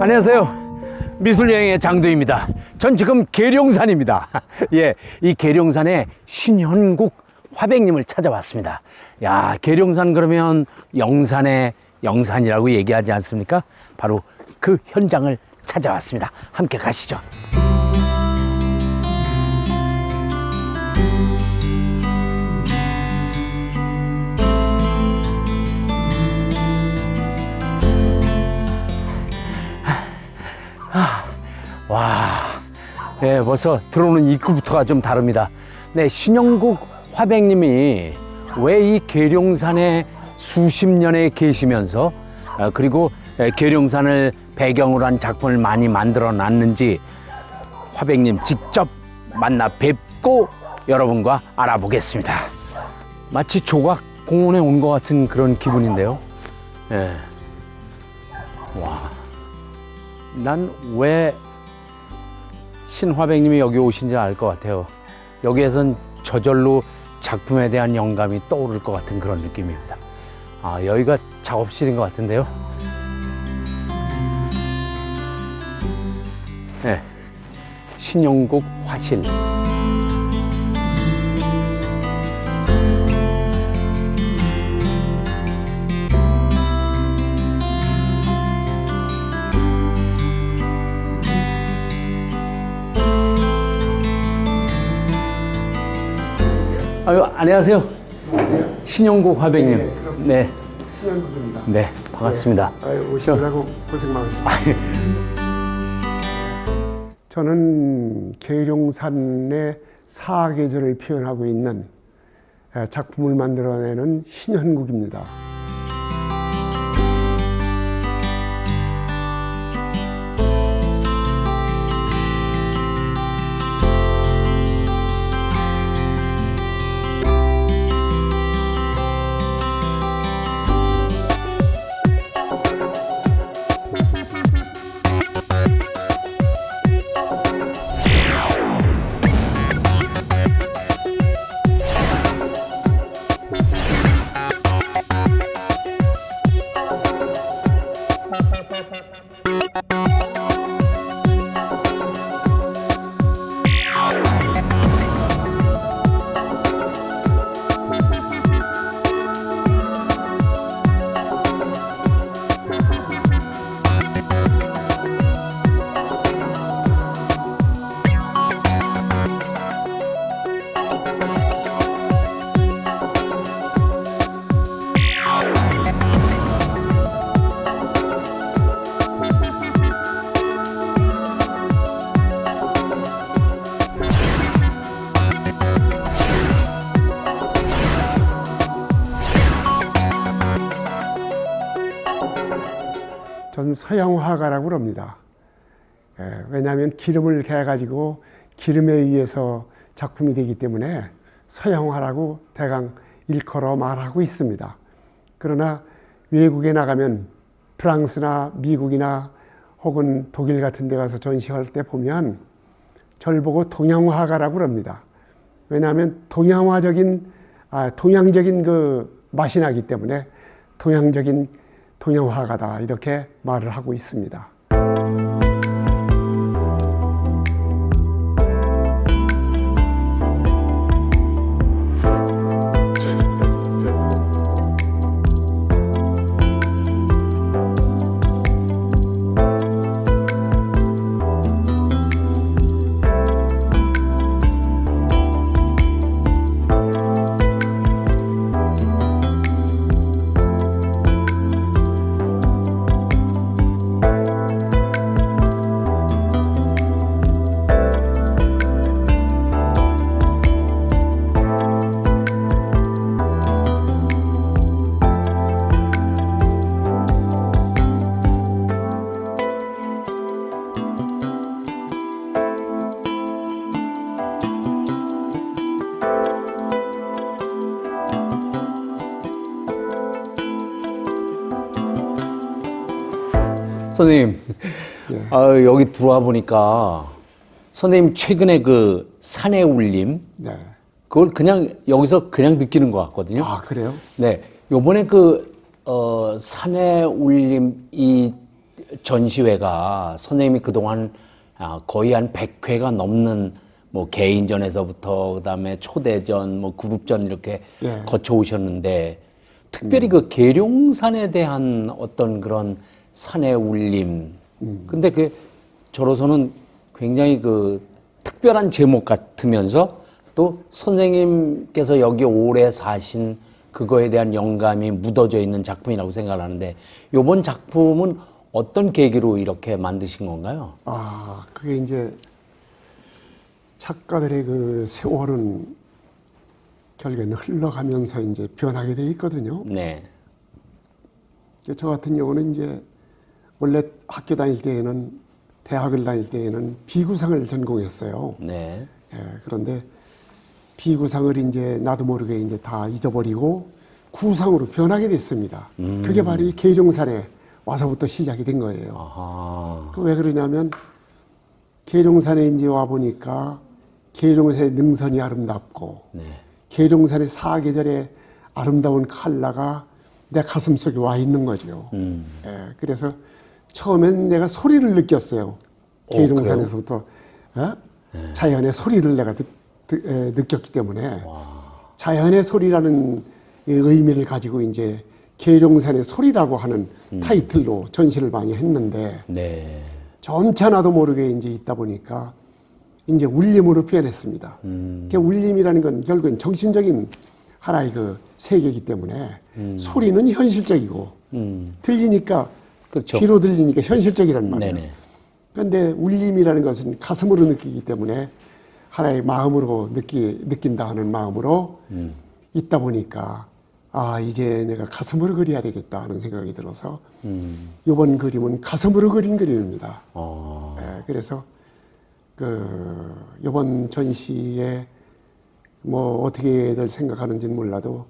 안녕하세요. 미술여행의 장도입니다. 전 지금 계룡산입니다. 예, 이 계룡산에 신현국 화백님을 찾아왔습니다. 야, 계룡산 그러면 영산의 영산이라고 얘기하지 않습니까? 바로 그 현장을 찾아왔습니다. 함께 가시죠. 와, 네, 벌써 들어오는 입구부터가 좀 다릅니다. 네, 신영국 화백님이 왜 이 계룡산에 수십 년에 계시면서 그리고 계룡산을 배경으로 한 작품을 많이 만들어 놨는지 화백님 직접 만나 뵙고 여러분과 알아보겠습니다. 마치 조각공원에 온 것 같은 그런 기분인데요. 네. 와, 난 왜 신화백님이 여기 오신지 알 것 같아요. 여기에선 저절로 작품에 대한 영감이 떠오를 것 같은 그런 느낌입니다. 아, 여기가 작업실인 것 같은데요. 네, 신영국 화실. 아유, 안녕하세요. 안녕하세요. 신영국 화백님. 네, 그렇습니다. 네, 신현국입니다. 네, 반갑습니다. 네. 오시느라고 고생 많으셨습니다. 저는 계룡산의 사계절을 표현하고 있는 작품을 만들어내는 신현국입니다. 전 서양 화가라고 그럽니다. 왜냐하면 기름을 개가지고 기름에 의해서 작품이 되기 때문에 서양화라고 대강 일컬어 말하고 있습니다. 그러나 외국에 나가면 프랑스나 미국이나 혹은 독일 같은 데 가서 전시할 때 보면 절 보고 동양화가라고 그럽니다. 왜냐하면 동양적인 그 맛이 나기 때문에 동양화가다 이렇게 말을 하고 있습니다. 선생님, 예. 여기 들어와 보니까 선생님 최근에 그 산의 울림, 네. 그걸 그냥 여기서 그냥 느끼는 것 같거든요. 아, 그래요? 네, 요번에 그 산의 울림 이 전시회가 선생님이 그동안 거의 한 100회가 넘는 뭐 개인전에서부터 그다음에 초대전, 뭐 그룹전 이렇게 예. 거쳐 오셨는데 특별히 그 계룡산에 대한 어떤 그런 산의 울림. 근데 그 저로서는 굉장히 그 특별한 제목 같으면서 또 선생님께서 여기 오래 사신 그거에 대한 영감이 묻어져 있는 작품이라고 생각을 하는데 이번 작품은 어떤 계기로 이렇게 만드신 건가요? 그게 이제 작가들의 그 세월은 결국에는 흘러가면서 이제 변하게 돼 있거든요. 네. 저 같은 경우는 이제 원래 학교 다닐 때에는 대학을 다닐 때에는 비구상을 전공했어요. 네. 예, 그런데 비구상을 이제 나도 모르게 이제 다 잊어버리고 구상으로 변하게 됐습니다. 그게 바로 이 계룡산에 와서부터 시작이 된 거예요. 아하. 그 왜 그러냐면 계룡산에 이제 와 보니까 계룡산의 능선이 아름답고 네. 계룡산의 사계절의 아름다운 칼라가 내 가슴 속에 와 있는 거죠. 예, 그래서 처음엔 내가 소리를 느꼈어요. 계룡산에서부터 자연의 소리를 내가 느꼈기 때문에 자연의 소리라는 이 의미를 가지고 이제 계룡산의 소리라고 하는 타이틀로 전시를 많이 했는데 네. 점차 나도 모르게 이제 있다 보니까 이제 울림으로 표현했습니다. 그 울림이라는 건 결국엔 정신적인 하나의 그 세계이기 때문에 소리는 현실적이고 들리니까 그렇죠. 귀로 들리니까 현실적이란 말이에요. 네네. 그런데 울림이라는 것은 가슴으로 느끼기 때문에 하나의 마음으로 느낀다 하는 마음으로 있다 보니까 이제 내가 가슴으로 그려야 되겠다 하는 생각이 들어서 이번 그림은 가슴으로 그린 그림입니다. 예, 그래서 이번 전시에 뭐 어떻게들 생각하는지는 몰라도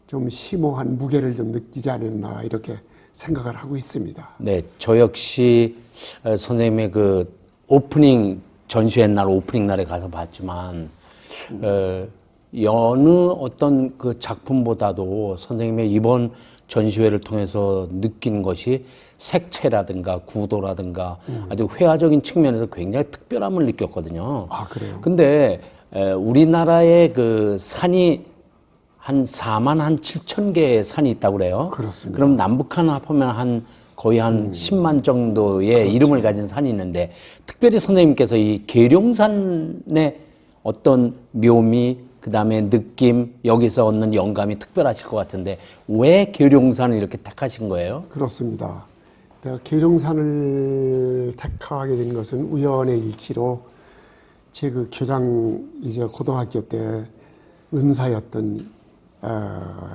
좀 심오한 무게를 좀 느끼지 않았나 이렇게 생각을 하고 있습니다. 네, 저 역시 선생님의 그 오프닝 전시회 날 오프닝 날에 가서 봤지만 여느 어떤 그 작품보다도 선생님의 이번 전시회를 통해서 느낀 것이 색채라든가 구도라든가 아주 회화적인 측면에서 굉장히 특별함을 느꼈거든요. 그래요? 근데 우리나라의 그 산이 한 4만 한 7천 개의 산이 있다고 그래요. 그렇습니다. 그럼 남북한 합하면 한 거의 한 10만 정도의 그렇죠. 이름을 가진 산이 있는데 특별히 선생님께서 이 계룡산의 어떤 묘미 그다음에 느낌 여기서 얻는 영감이 특별하실 것 같은데 왜 계룡산을 이렇게 택하신 거예요? 그렇습니다. 내가 계룡산을 택하게 된 것은 우연의 일치로 제 그 교장 이제 고등학교 때 은사였던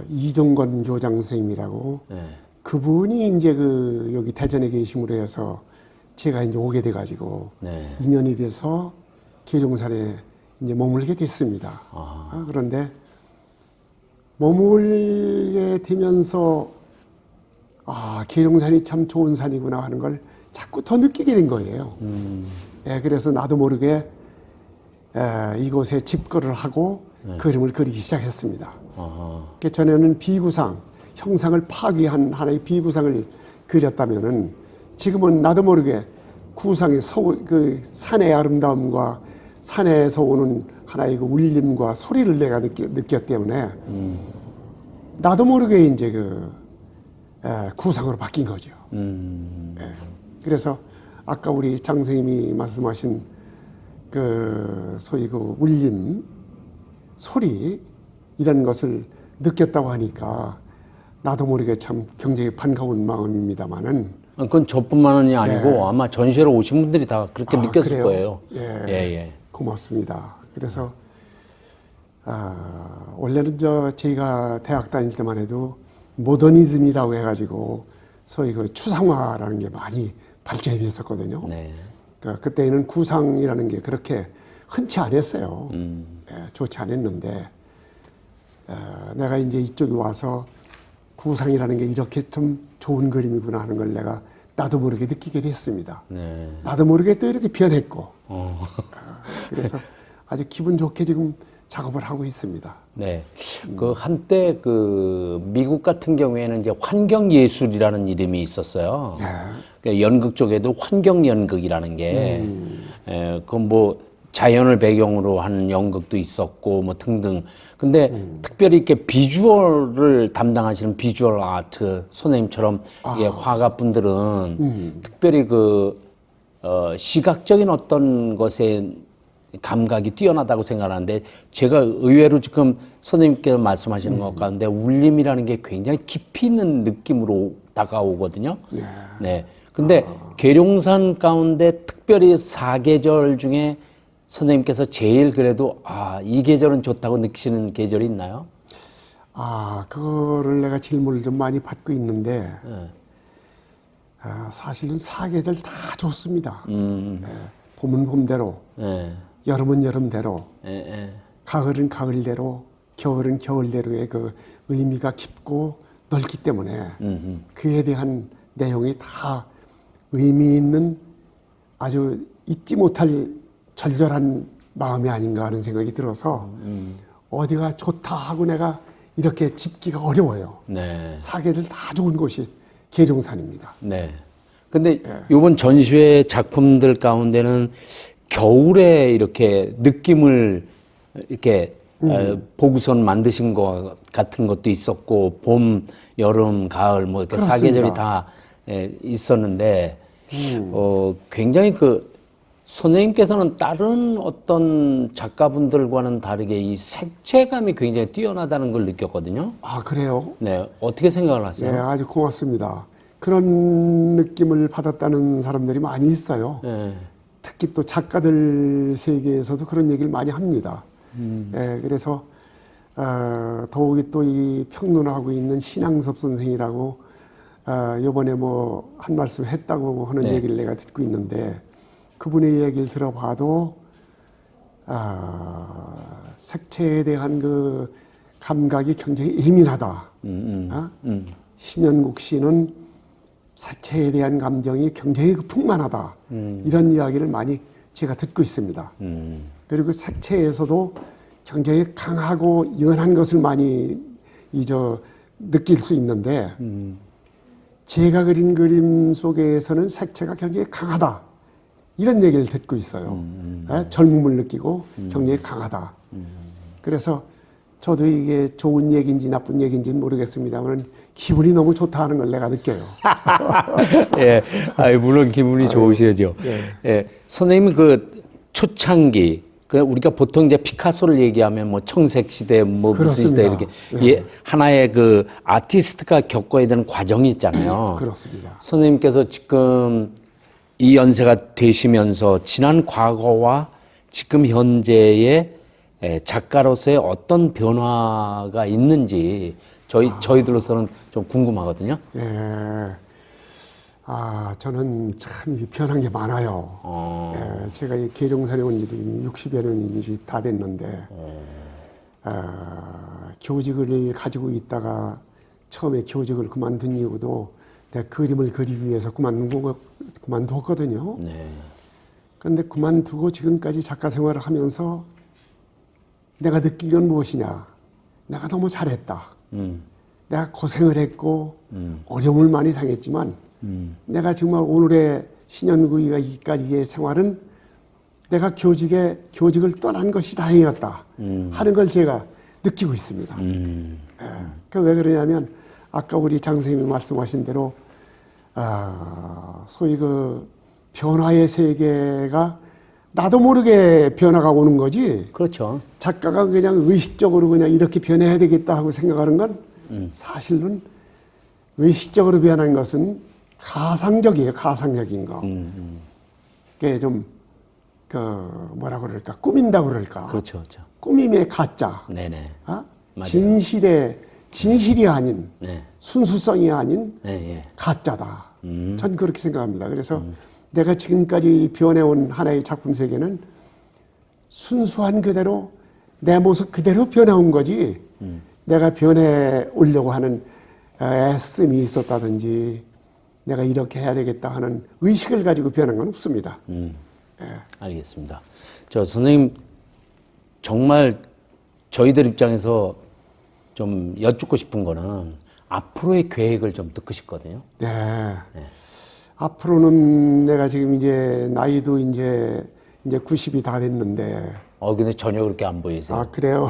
이종건 교장 선생님이라고 네. 그분이 이제 여기 대전에 계심으로 해서 제가 이제 오게 돼가지고 네. 인연이 돼서 계룡산에 이제 머물게 됐습니다. 그런데 머물게 되면서 계룡산이 참 좋은 산이구나 하는 걸 자꾸 더 느끼게 된 거예요. 예, 그래서 나도 모르게 이곳에 집거를 하고 그림을 그리기 시작했습니다. 그 전에는 비구상, 형상을 파괴한 하나의 비구상을 그렸다면은 지금은 나도 모르게 구상의 그 산의 아름다움과 산에서 오는 하나의 그 울림과 소리를 내가 느꼈기 때문에 나도 모르게 이제 구상으로 바뀐 거죠. 예. 그래서 아까 우리 장 선생님이 말씀하신 소위 울림, 소리 이런 것을 느꼈다고 하니까 나도 모르게 참 굉장히 반가운 마음입니다만은 그건 저뿐만이 아니고 네. 아마 전시회를 오신 분들이 다 그렇게 느꼈을 그래요? 거예요. 예. 예. 고맙습니다. 그래서 원래는 저희가 대학 다닐 때만 해도 모더니즘이라고 해가지고 소위 추상화라는 게 많이 발전이 됐었거든요. 네. 그때는 구상이라는 게 그렇게 흔치 않았어요. 예, 좋지 않았는데 내가 이제 이쪽에 와서 구상이라는 게 이렇게 좀 좋은 그림이구나 하는 걸 내가 나도 모르게 느끼게 됐습니다. 나도 모르게 또 이렇게 변했고 그래서 아주 기분 좋게 지금 작업을 하고 있습니다. 네. 그 한때 그 미국 같은 경우에는 이제 환경 예술이라는 이름이 있었어요. 그러니까 연극 쪽에도 환경 연극이라는 게, 그 뭐 자연을 배경으로 한 연극도 있었고 뭐 등등. 근데 특별히 이렇게 비주얼을 담당하시는 비주얼 아트 선생님처럼 이게 화가분들은 특별히 시각적인 어떤 것에 감각이 뛰어나다고 생각하는데, 제가 의외로 지금 선생님께서 말씀하시는 것 가운데 울림이라는 게 굉장히 깊이 있는 느낌으로 다가오거든요. 네. 근데 계룡산 가운데 특별히 사계절 중에 선생님께서 제일 그래도 이 계절은 좋다고 느끼시는 계절이 있나요? 그거를 내가 질문을 좀 많이 받고 있는데, 사실은 사계절 다 좋습니다. 봄은 봄대로, 여름은 여름대로, 가을은 가을대로, 겨울은 겨울대로의 그 의미가 깊고 넓기 때문에 그에 대한 내용이 다 의미 있는 아주 잊지 못할 절절한 마음이 아닌가 하는 생각이 들어서 어디가 좋다 하고 내가 이렇게 짚기가 어려워요. 네. 사계절 다 좋은 곳이 계룡산입니다. 네. 근데 이번 전시회 작품들 가운데는 겨울에 이렇게 느낌을 이렇게 보고선 만드신 것 같은 것도 있었고, 봄, 여름, 가을 뭐 이렇게 그렇습니다. 사계절이 다 있었는데, 굉장히 선생님께서는 다른 어떤 작가분들과는 다르게 이 색채감이 굉장히 뛰어나다는 걸 느꼈거든요. 그래요? 네. 어떻게 생각을 하세요? 네, 아주 고맙습니다. 그런 느낌을 받았다는 사람들이 많이 있어요. 네. 특히 또 작가들 세계에서도 그런 얘기를 많이 합니다. 그래서 더욱이 또 이 평론하고 있는 신앙섭 선생이라고 이번에 뭐 한 말씀 했다고 하는 네. 얘기를 내가 듣고 있는데, 그분의 얘기를 들어봐도 색채에 대한 그 감각이 굉장히 예민하다. 신현국 씨는 색채에 대한 감정이 굉장히 풍만하다. 이런 이야기를 많이 제가 듣고 있습니다. 그리고 색채에서도 굉장히 강하고 연한 것을 많이 느낄 수 있는데, 제가 그린 그림 속에서는 색채가 굉장히 강하다. 이런 얘기를 듣고 있어요. 젊음을 느끼고 굉장히 강하다. 그래서 저도 이게 좋은 얘기인지 나쁜 얘기인지는 모르겠습니다만 기분이 너무 좋다 하는 걸 내가 느껴요. 예, 물론 기분이 좋으시죠. 예, 선생님이 초창기, 우리가 보통 이제 피카소를 얘기하면 뭐 청색 시대, 뭐 무슨 시대 이렇게 하나의 아티스트가 겪어야 되는 과정이 있잖아요. 그렇습니다. 선생님께서 지금 이 연세가 되시면서 지난 과거와 지금 현재의 작가로서의 어떤 변화가 있는지 저희들로서는 좀 궁금하거든요. 예. 저는 참 변한 게 많아요. 제가 이 계룡산에 온 지도 60여 년이 다 됐는데, 교직을 가지고 있다가 처음에 교직을 그만둔 이유도 내가 그림을 그리기 위해서 그만두었거든요. 네. 그런데 그만두고 지금까지 작가 생활을 하면서 내가 느낀 건 무엇이냐. 내가 너무 잘했다. 내가 고생을 했고 어려움을 많이 당했지만 내가 정말 오늘의 신현구이가 이까지의 생활은 내가 교직을 떠난 것이 다행이었다 하는 걸 제가 느끼고 있습니다. 왜 그러냐면 아까 우리 장 선생님이 말씀하신 대로 소위 변화의 세계가 나도 모르게 변화가 오는 거지. 그렇죠. 작가가 그냥 의식적으로 그냥 이렇게 변해야 되겠다 하고 생각하는 건 사실은 의식적으로 변하는 것은 가상적이에요. 가상적인 거. 그게 좀 뭐라 그럴까, 꾸민다 그럴까. 그렇죠, 그렇죠. 꾸밈의 가짜. 네네. 진실이 아닌, 네. 순수성이 아닌 네, 가짜다. 전 그렇게 생각합니다. 그래서 내가 지금까지 변해온 하나의 작품 세계는 순수한 그대로 내 모습 그대로 변해온 거지, 내가 변해 오려고 하는 애씀이 있었다든지 내가 이렇게 해야 되겠다 하는 의식을 가지고 변한 건 없습니다. 알겠습니다. 선생님 정말 저희들 입장에서 좀 여쭙고 싶은 거는 앞으로의 계획을 좀 듣고 싶거든요. 네. 앞으로는 내가 지금 이제 나이도 이제 90이 다 됐는데. 근데 전혀 그렇게 안 보이세요. 아, 그래요?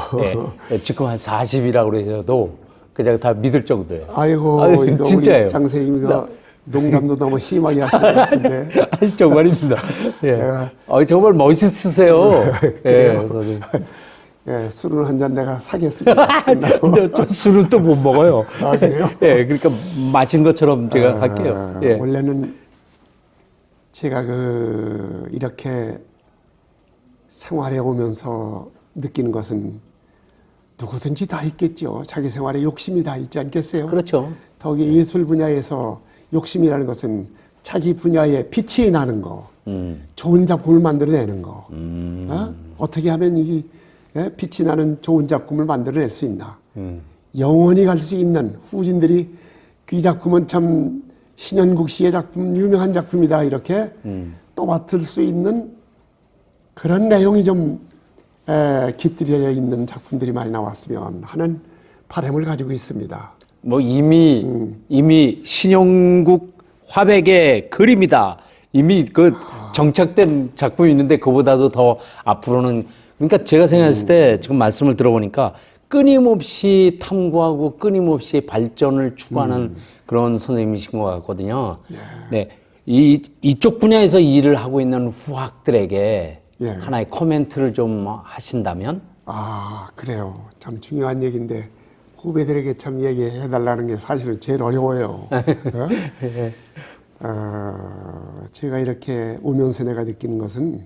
네, 지금 한 40이라고 그러셔도 그냥 다 믿을 정도예요. 아이고, 이거 진짜예요. 우리 장 선생님이가 농담도 너무 심하게 하시는 것 같은데. 아니, 정말입니다. 예. 정말 멋있으세요. 예. 예, 술은 한 잔 내가 사겠습니다. 근데 저 술은 또 못 먹어요. 아, 그래요? 예, 그러니까 마신 것처럼 제가 할게요. 예. 원래는 제가 이렇게 생활해 오면서 느끼는 것은 누구든지 다 있겠죠. 자기 생활에 욕심이 다 있지 않겠어요? 그렇죠. 더욱이 예술 분야에서 욕심이라는 것은 자기 분야에 빛이 나는 거, 좋은 작품을 만들어내는 거. 어떻게 하면 빛이 나는 좋은 작품을 만들어낼 수 있나. 영원히 갈 수 있는 후진들이 이 작품은 참 신현국 씨의 작품, 유명한 작품이다 이렇게 떠받들 수 있는 그런 내용이 좀 깃들여 있는 작품들이 많이 나왔으면 하는 바람을 가지고 있습니다. 뭐 이미 신영국 화백의 그림이다. 이미 정착된 작품이 있는데 그보다도 더 앞으로는 그러니까 제가 생각했을 때 지금 말씀을 들어보니까 끊임없이 탐구하고 끊임없이 발전을 추구하는 그런 선생님이신 것 같거든요. 네. 이쪽 분야에서 일을 하고 있는 후학들에게 하나의 코멘트를 좀 하신다면? 아, 그래요. 참 중요한 얘기인데 후배들에게 참 얘기해 달라는 게 사실은 제일 어려워요. 제가 이렇게 오면서 내가 느끼는 것은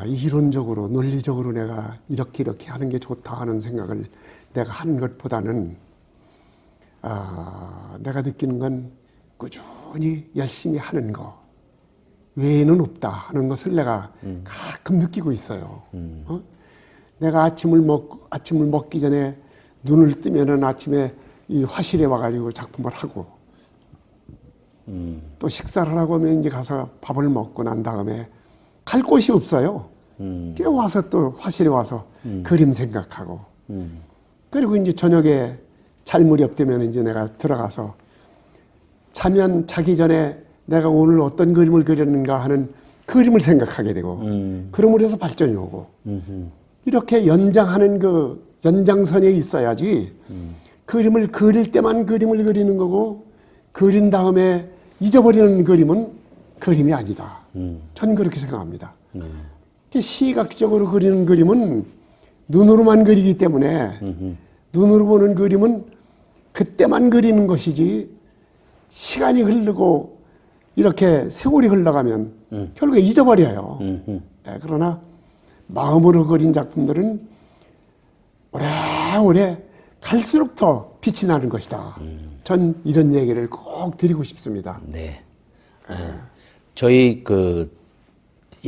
이론적으로 논리적으로 내가 이렇게 하는 게 좋다 하는 생각을 내가 하는 것보다는 내가 느끼는 건 꾸준히 열심히 하는 거 외에는 없다 하는 것을 내가 가끔 느끼고 있어요. 내가 아침을 먹기 전에 눈을 뜨면은 아침에 이 화실에 와가지고 작품을 하고 또 식사를 하고 하면 이제 가서 밥을 먹고 난 다음에 갈 곳이 없어요. 와서 또 화실에 와서 그림 생각하고 그리고 이제 저녁에 잘 무렵되면 이제 내가 들어가서 자기 전에 내가 오늘 어떤 그림을 그렸는가 하는 그림을 생각하게 되고 그럼으로 해서 발전이 오고 이렇게 연장하는 연장선에 있어야지 그림을 그릴 때만 그림을 그리는 거고 그린 다음에 잊어버리는 그림은 그림이 아니다. 전 그렇게 생각합니다. 시각적으로 그리는 그림은 눈으로만 그리기 때문에 눈으로 보는 그림은 그때만 그리는 것이지 시간이 흐르고 이렇게 세월이 흘러가면 결국에 잊어버려요. 그러나 마음으로 그린 작품들은 오래오래 갈수록 더 빛이 나는 것이다. 전 이런 얘기를 꼭 드리고 싶습니다. 네. 저희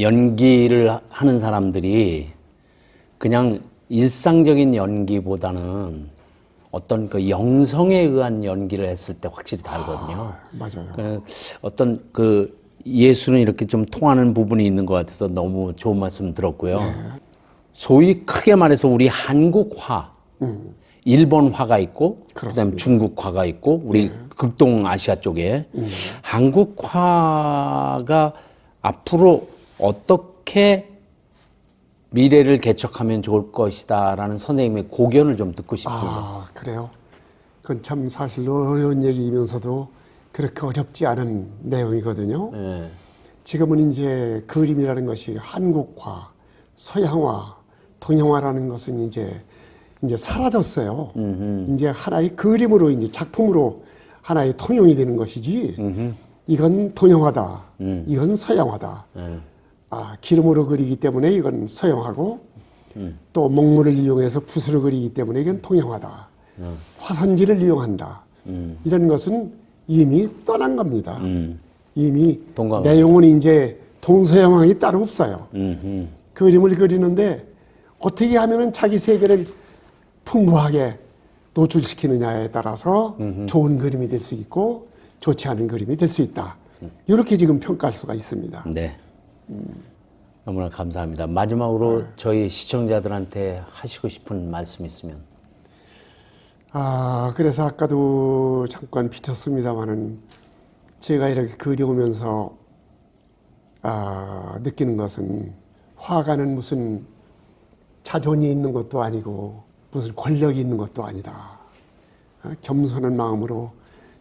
연기를 하는 사람들이 그냥 일상적인 연기보다는 어떤 영성에 의한 연기를 했을 때 확실히 다르거든요. 맞아요. 어떤 예술은 이렇게 좀 통하는 부분이 있는 것 같아서 너무 좋은 말씀 들었고요. 소위 크게 말해서 우리 한국화, 일본화가 있고, 그다음에 중국화가 있고, 우리 극동아시아 쪽에 한국화가 앞으로 어떻게 미래를 개척하면 좋을 것이다라는 선생님의 고견을 좀 듣고 싶습니다. 그래요? 그건 참 사실 어려운 얘기이면서도 그렇게 어렵지 않은 내용이거든요. 지금은 이제 그림이라는 것이 한국화, 서양화, 동양화라는 것은 이제 사라졌어요. 이제 하나의 그림으로 이제 작품으로 하나의 통용이 되는 것이지. 이건 동양화다. 이건 서양화다. 기름으로 그리기 때문에 이건 서양화고 또 목물을 이용해서 붓으로 그리기 때문에 이건 동양화다. 화선지를 이용한다. 이런 것은 이미 떠난 겁니다. 이미 동감합니다. 내용은 이제 동서양황이 따로 없어요. 그림을 그리는데 어떻게 하면은 자기 세계를 풍부하게 노출시키느냐에 따라서 좋은 그림이 될 수 있고 좋지 않은 그림이 될 수 있다. 이렇게 지금 평가할 수가 있습니다. 네. 너무나 감사합니다. 마지막으로 저희 시청자들한테 하시고 싶은 말씀 있으면. 그래서 아까도 잠깐 비쳤습니다마는 제가 이렇게 그려오면서 느끼는 것은 화가는 무슨 자존이 있는 것도 아니고 무슨 권력이 있는 것도 아니다. 겸손한 마음으로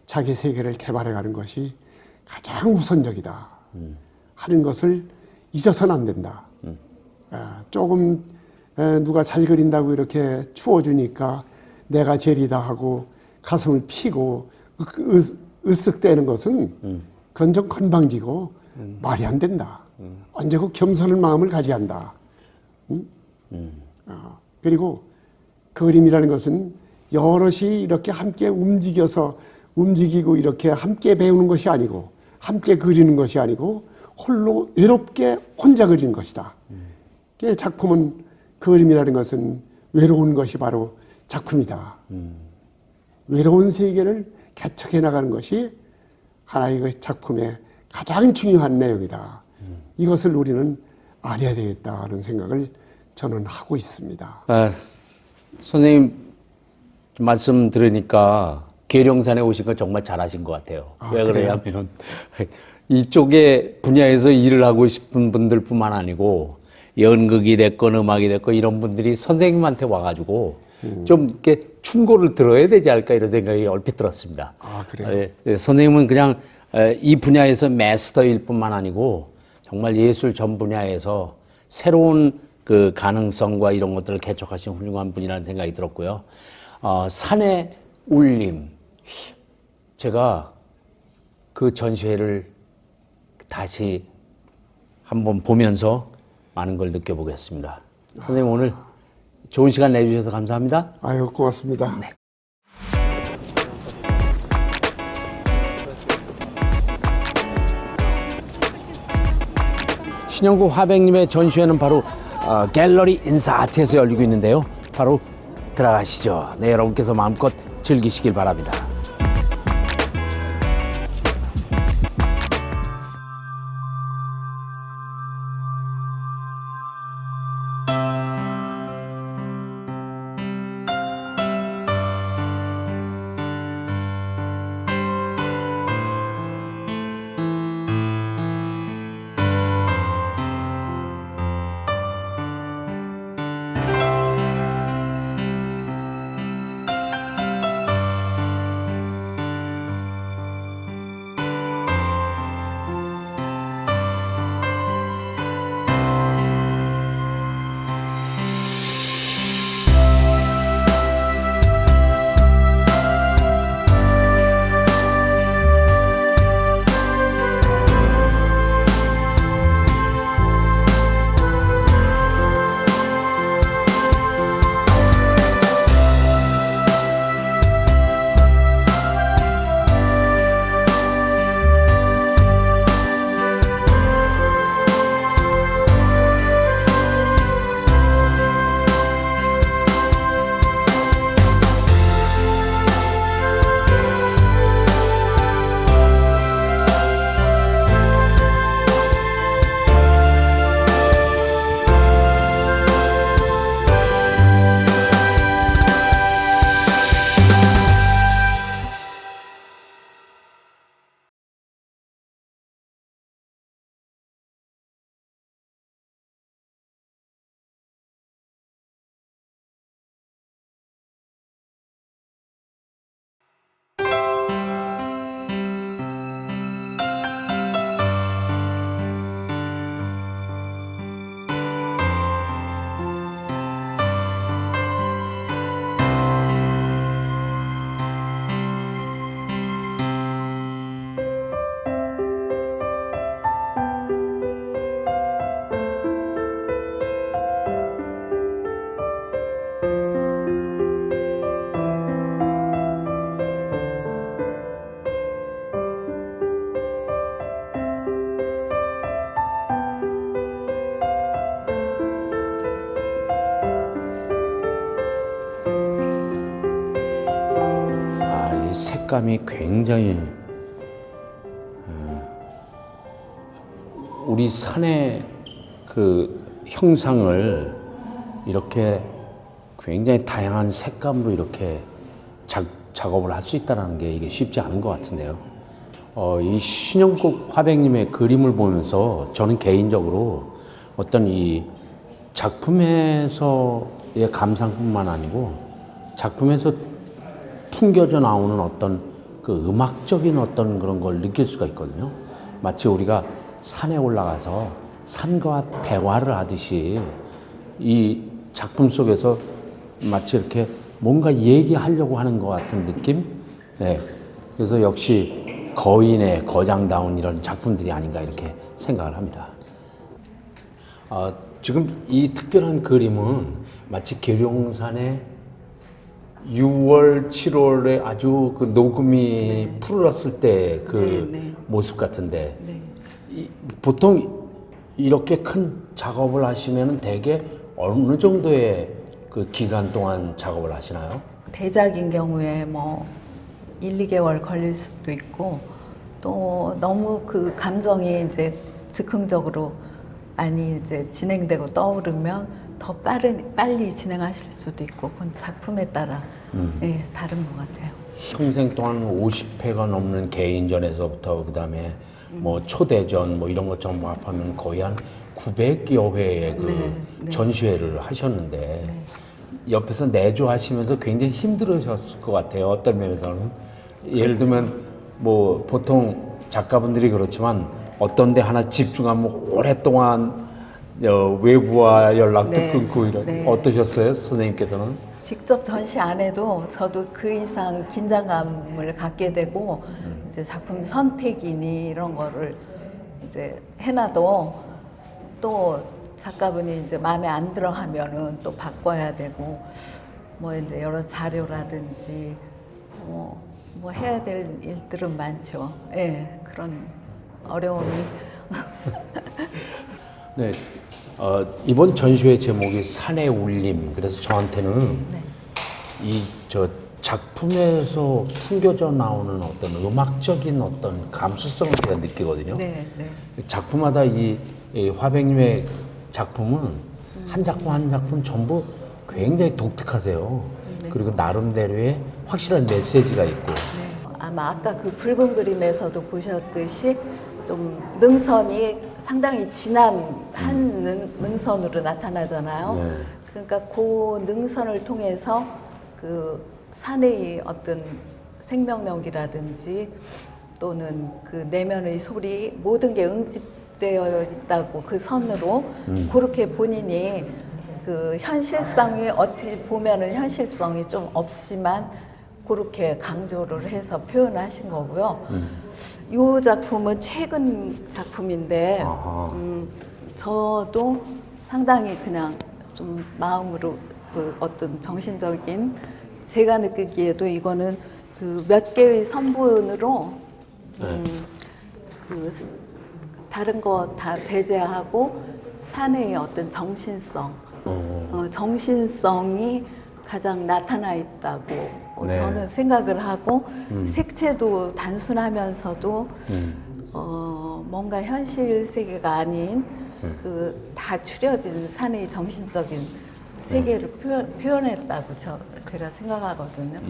자기 세계를 개발해가는 것이 가장 우선적이다 하는 것을 잊어서는 안 된다. 조금 누가 잘 그린다고 이렇게 추워주니까 내가 제일이다 하고 가슴을 피고 으쓱대는 것은 그건 좀 건방지고 말이 안 된다. 언제고 겸손한 마음을 가져야 한다. 그리고 그림이라는 것은 여럿이 이렇게 함께 움직이고 이렇게 함께 배우는 것이 아니고 함께 그리는 것이 아니고 홀로 외롭게 혼자 그리는 것이다. 작품은 그림이라는 것은 외로운 것이 바로 작품이다. 외로운 세계를 개척해 나가는 것이 하나의 그 작품의 가장 중요한 내용이다. 이것을 우리는 알아야 되겠다는 생각을 저는 하고 있습니다. 선생님 말씀 들으니까 계룡산에 오신 거 정말 잘하신 것 같아요. 왜 그러냐면 이쪽에 분야에서 일을 하고 싶은 분들뿐만 아니고 연극이 됐건 음악이 됐건 이런 분들이 선생님한테 와가지고 좀 이렇게 충고를 들어야 되지 않을까 이런 생각이 얼핏 들었습니다. 그래요? 선생님은 그냥 이 분야에서 마스터일 뿐만 아니고 정말 예술 전 분야에서 새로운 그 가능성과 이런 것들을 개척하신 훌륭한 분이라는 생각이 들었고요. 산의 울림. 제가 그 전시회를 다시 한번 보면서 많은 걸 느껴보겠습니다. 선생님 오늘 좋은 시간 내주셔서 감사합니다. 고맙습니다. 네. 신영구 화백님의 전시회는 바로 갤러리 인사아트에서 열리고 있는데요. 바로 들어가시죠. 네, 여러분께서 마음껏 즐기시길 바랍니다. 색감이 굉장히 우리 산의 그 그 형상을 이렇게 굉장히 다양한 색감으로 이렇게 작업을 할 수 있다는 게 이게 쉽지 않은 것 같은데요. 이 신영국 화백님의 그림을 보면서 저는 개인적으로 어떤 이 작품에서의 감상뿐만 아니고 작품에서 풍겨져 나오는 어떤 그 음악적인 어떤 그런 걸 느낄 수가 있거든요. 마치 우리가 산에 올라가서 산과 대화를 하듯이 이 작품 속에서 마치 이렇게 뭔가 얘기하려고 하는 것 같은 느낌? 네. 그래서 역시 거인의 거장다운 이런 작품들이 아닌가 이렇게 생각을 합니다. 지금 이 특별한 그림은 마치 계룡산의 6월, 7월에 아주 그 녹음이 푸르렀을 때 그 모습 같은데 보통 이렇게 큰 작업을 하시면 대개 어느 정도의 그 기간 동안 작업을 하시나요? 대작인 경우에 뭐 1, 2개월 걸릴 수도 있고 또 너무 그 감정이 이제 즉흥적으로 많이 이제 진행되고 떠오르면 더 빨리 진행하실 수도 있고 그건 작품에 따라 예, 다른 것 같아요. 평생 동안 50회가 넘는 개인전에서부터 그다음에 뭐 초대전 뭐 이런 것 전부 합하면 거의 한 900여 회의 그 전시회를 하셨는데 옆에서 내조하시면서 굉장히 힘들으셨을 것 같아요. 어떤 면에서는 예를 들면 뭐 보통 작가분들이 그렇지만 어떤 데 하나 집중하면 오랫동안 외부와 연락도 끊고 이런 어떠셨어요? 선생님께서는? 직접 전시 안 해도 저도 그 이상 긴장감을 갖게 되고 이제 작품 선택이니 이런 거를 이제 해놔도 또 작가분이 이제 마음에 안 들어 하면은 또 바꿔야 되고 뭐 이제 여러 자료라든지 뭐 해야 될 일들은 많죠. 예, 그런 어려움이. 네. 이번 전시회 제목이 산의 울림. 그래서 저한테는 이 작품에서 풍겨져 나오는 어떤 음악적인 어떤 감수성을 제가 느끼거든요. 작품마다 이 화백님의 작품은 한 작품 한 작품 전부 굉장히 독특하세요. 그리고 나름대로의 확실한 메시지가 있고. 아마 아까 그 붉은 그림에서도 보셨듯이 좀 능선이 상당히 진한 한 능선으로 나타나잖아요. 그러니까 그 능선을 통해서 그 산의 어떤 생명력이라든지 또는 그 내면의 소리 모든 게 응집되어 있다고 그 선으로 그렇게 본인이 그 현실성이 어떻게 보면은 현실성이 좀 없지만 그렇게 강조를 해서 표현하신 거고요. 이 작품은 최근 작품인데 저도 상당히 그냥 좀 마음으로 그 어떤 정신적인 제가 느끼기에도 이거는 그 몇 개의 선분으로 그 다른 거 다 배제하고 산의 어떤 정신성, 정신성이 가장 나타나 있다고 저는 생각을 하고 색채도 단순하면서도 뭔가 현실 세계가 아닌 그 다 추려진 산의 정신적인 세계를 표현했다고 제가 생각하거든요.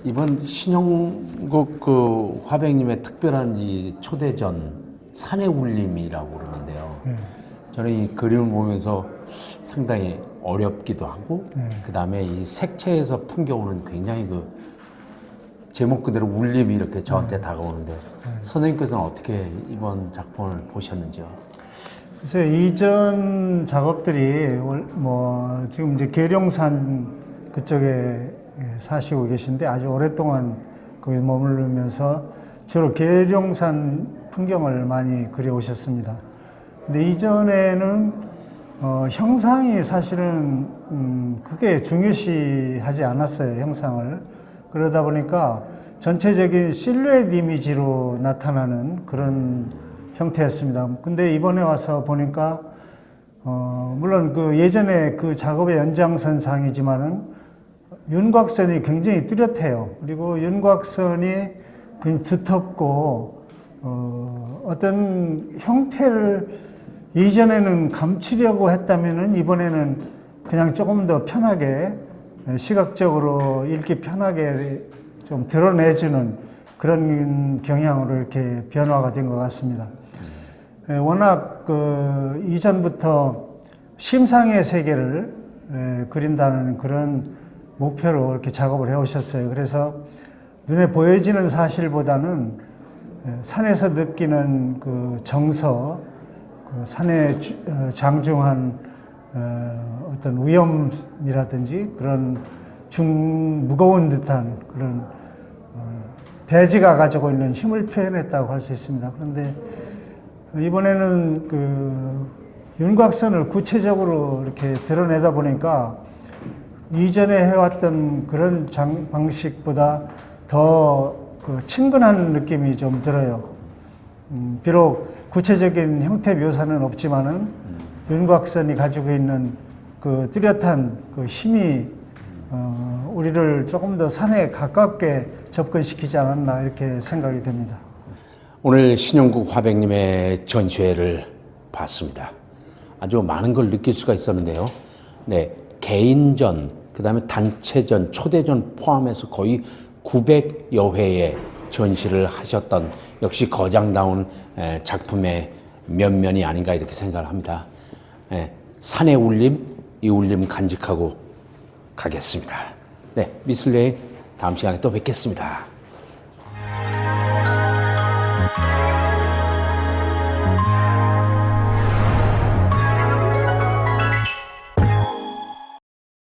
이번 신영국 그 화백님의 특별한 이 초대전 산의 울림이라고 그러는데요. 저는 이 그림을 보면서 상당히 어렵기도 하고 네. 그다음에 이 색채에서 풍겨오는 굉장히 그 제목 그대로 울림이 이렇게 저한테 다가오는데 선생님께서는 어떻게 이번 작품을 보셨는지요? 그래서 이전 작업들이 지금 이제 계룡산 그쪽에 사시고 계신데 아주 오랫동안 거기 머무르면서 주로 계룡산 풍경을 많이 그려오셨습니다. 근데 이전에는 형상이 사실은 크게 중요시하지 않았어요, 형상을. 그러다 보니까 전체적인 실루엣 이미지로 나타나는 그런 형태였습니다. 근데 이번에 와서 보니까 물론 그 예전에 그 작업의 연장선상이지만은 윤곽선이 굉장히 뚜렷해요. 그리고 윤곽선이 굉장히 두텁고 어떤 형태를 이전에는 감추려고 했다면은 이번에는 그냥 조금 더 편하게 시각적으로 읽기 편하게 좀 드러내주는 그런 경향으로 이렇게 변화가 된 것 같습니다. 워낙 그 이전부터 심상의 세계를 그린다는 그런 목표로 이렇게 작업을 해오셨어요. 그래서 눈에 보여지는 사실보다는 산에서 느끼는 그 정서, 그 산에 장중한 어떤 위험이라든지 그런 무거운 듯한 그런 대지가 가지고 있는 힘을 표현했다고 할 수 있습니다. 그런데 이번에는 그 윤곽선을 구체적으로 이렇게 드러내다 보니까 이전에 해왔던 그런 방식보다 더 그 친근한 느낌이 좀 들어요. 비록 구체적인 형태 묘사는 없지만은 윤곽선이 가지고 있는 그 뚜렷한 그 힘이 우리를 조금 더 산에 가깝게 접근시키지 않았나 이렇게 생각이 됩니다. 오늘 신영국 화백님의 전시회를 봤습니다. 아주 많은 걸 느낄 수가 있었는데요. 네, 개인전, 그 다음에 단체전, 초대전 포함해서 거의 900여 회의 전시를 하셨던 역시 거장다운 작품의 면면이 아닌가 이렇게 생각을 합니다. 산의 울림, 이 울림 간직하고 가겠습니다. 네, 미술여행 다음 시간에 또 뵙겠습니다.